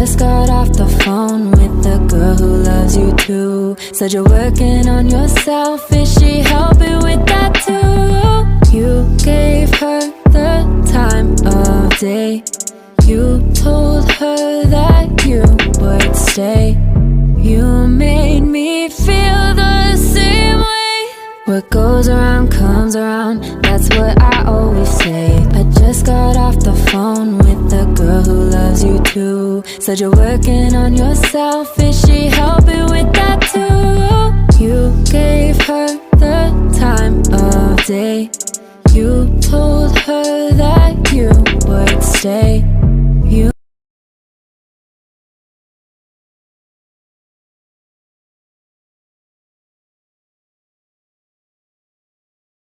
just got off the phone with the girl who loves you too. Said you're working on yourself, is she helping with that too? You gave her the time of day. You told her that you would stay. You made me feel the same way. What goes around comes around, that's what I always say. I just got off the phone with the girl who loves you too. Said you're working on yourself, is she helping with that too? You gave her the time of day. You told her that you would stay.